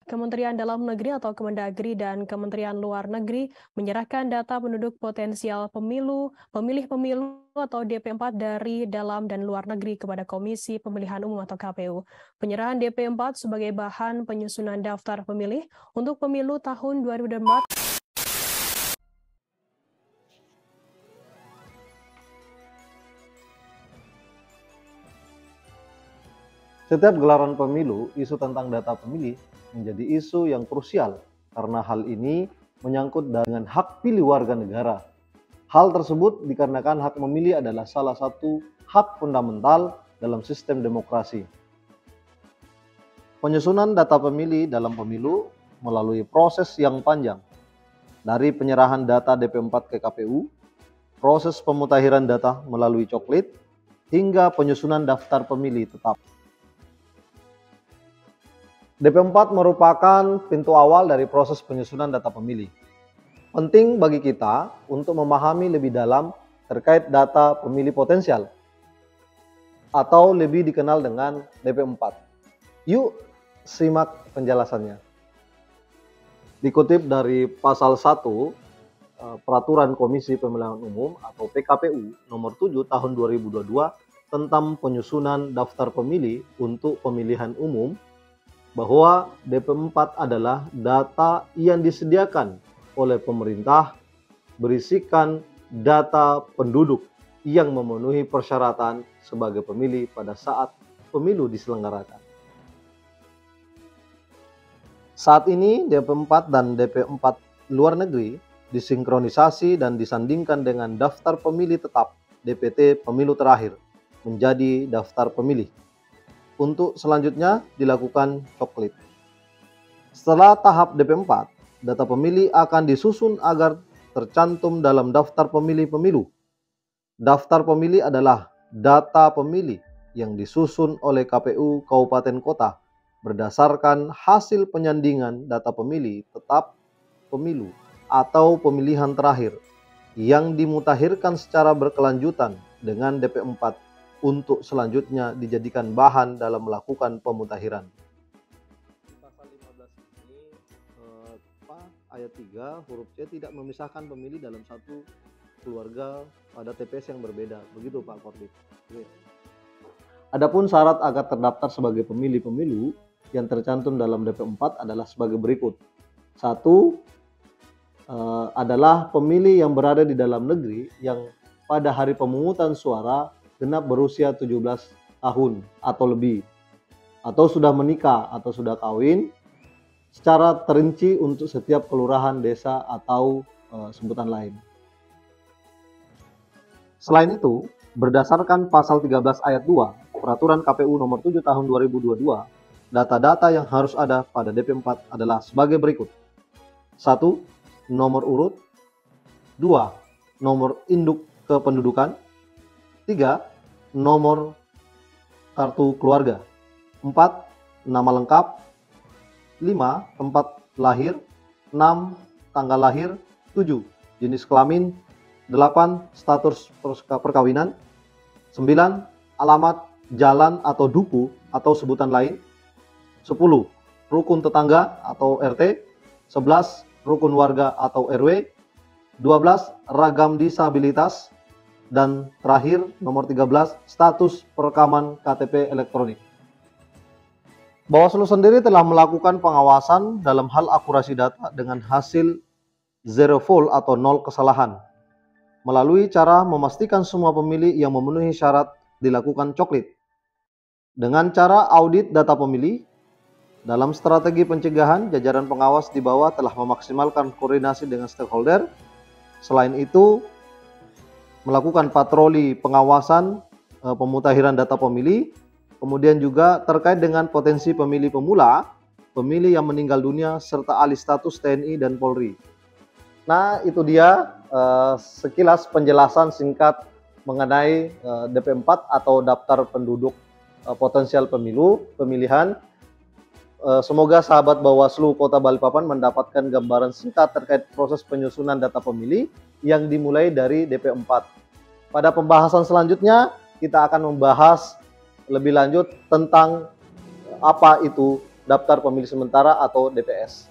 Kementerian Dalam Negeri atau Kemendagri dan Kementerian Luar Negeri menyerahkan data penduduk potensial pemilih pemilu atau DP4 dari dalam dan luar negeri kepada Komisi Pemilihan Umum atau KPU. Penyerahan DP4 sebagai bahan penyusunan daftar pemilih untuk pemilu tahun 2024. Setiap gelaran pemilu, isu tentang data pemilih menjadi isu yang krusial karena hal ini menyangkut dengan hak pilih warga negara. Hal tersebut dikarenakan hak memilih adalah salah satu hak fundamental dalam sistem demokrasi. Penyusunan data pemilih dalam pemilu melalui proses yang panjang, dari penyerahan data DP4 ke KPU, proses pemutakhiran data melalui coklit, hingga penyusunan daftar pemilih tetap. DP4 merupakan pintu awal dari proses penyusunan data pemilih. Penting bagi kita untuk memahami lebih dalam terkait data pemilih potensial atau lebih dikenal dengan DP4. Yuk simak penjelasannya. Dikutip dari pasal 1 Peraturan Komisi Pemilihan Umum atau PKPU nomor 7 tahun 2022 tentang penyusunan daftar pemilih untuk pemilihan umum, bahwa DP4 adalah data yang disediakan oleh pemerintah berisikan data penduduk yang memenuhi persyaratan sebagai pemilih pada saat pemilu diselenggarakan. Saat ini DP4 dan DP4 luar negeri disinkronisasi dan disandingkan dengan daftar pemilih tetap DPT pemilu terakhir menjadi daftar pemilih. Untuk selanjutnya dilakukan coklit. Setelah tahap DP4, data pemilih akan disusun agar tercantum dalam daftar pemilih pemilu. Daftar pemilih adalah data pemilih yang disusun oleh KPU Kabupaten Kota berdasarkan hasil penyandingan data pemilih tetap pemilu atau pemilihan terakhir yang dimutakhirkan secara berkelanjutan dengan DP4 untuk selanjutnya dijadikan bahan dalam melakukan pemutakhiran. Pasal 15 ini ayat 3 huruf C tidak memisahkan pemilih dalam satu keluarga pada TPS yang berbeda. Begitu Pak Korbit. Adapun syarat agar terdaftar sebagai pemilih pemilu yang tercantum dalam DP4 adalah sebagai berikut. 1. Adalah pemilih yang berada di dalam negeri yang pada hari pemungutan suara genap berusia 17 tahun atau lebih, atau sudah menikah atau sudah kawin secara terinci untuk setiap kelurahan, desa, atau sebutan lain. Selain itu, berdasarkan pasal 13 ayat 2 Peraturan KPU nomor 7 tahun 2022, data-data yang harus ada pada DP4 adalah sebagai berikut. 1. Nomor urut. 2. Nomor induk kependudukan. 3. Nomor kartu keluarga. 4. Nama lengkap. 5. Tempat lahir. 6. Tanggal lahir. 7. Jenis kelamin. 8. Status perkawinan. 9. Alamat, jalan atau duku atau sebutan lain. 10. Rukun tetangga atau RT. 11. Rukun warga atau RW. 12. Ragam disabilitas. Dan terakhir, nomor 13, status perekaman KTP elektronik. Bawaslu sendiri telah melakukan pengawasan dalam hal akurasi data dengan hasil zero fault atau 0 kesalahan. Melalui cara memastikan semua pemilih yang memenuhi syarat dilakukan coklit. Dengan cara audit data pemilih, dalam strategi pencegahan, jajaran pengawas di bawah telah memaksimalkan koordinasi dengan stakeholder. Selain itu, melakukan patroli pengawasan pemutakhiran data pemilih, kemudian juga terkait dengan potensi pemilih pemula, pemilih yang meninggal dunia, serta alih status TNI dan Polri. Nah, itu dia sekilas penjelasan singkat mengenai DP4 atau daftar penduduk potensial pemilihan. Semoga sahabat Bawaslu Kota Balikpapan mendapatkan gambaran singkat terkait proses penyusunan data pemilih yang dimulai dari DP4. Pada pembahasan selanjutnya, kita akan membahas lebih lanjut tentang apa itu daftar pemilih sementara atau DPS.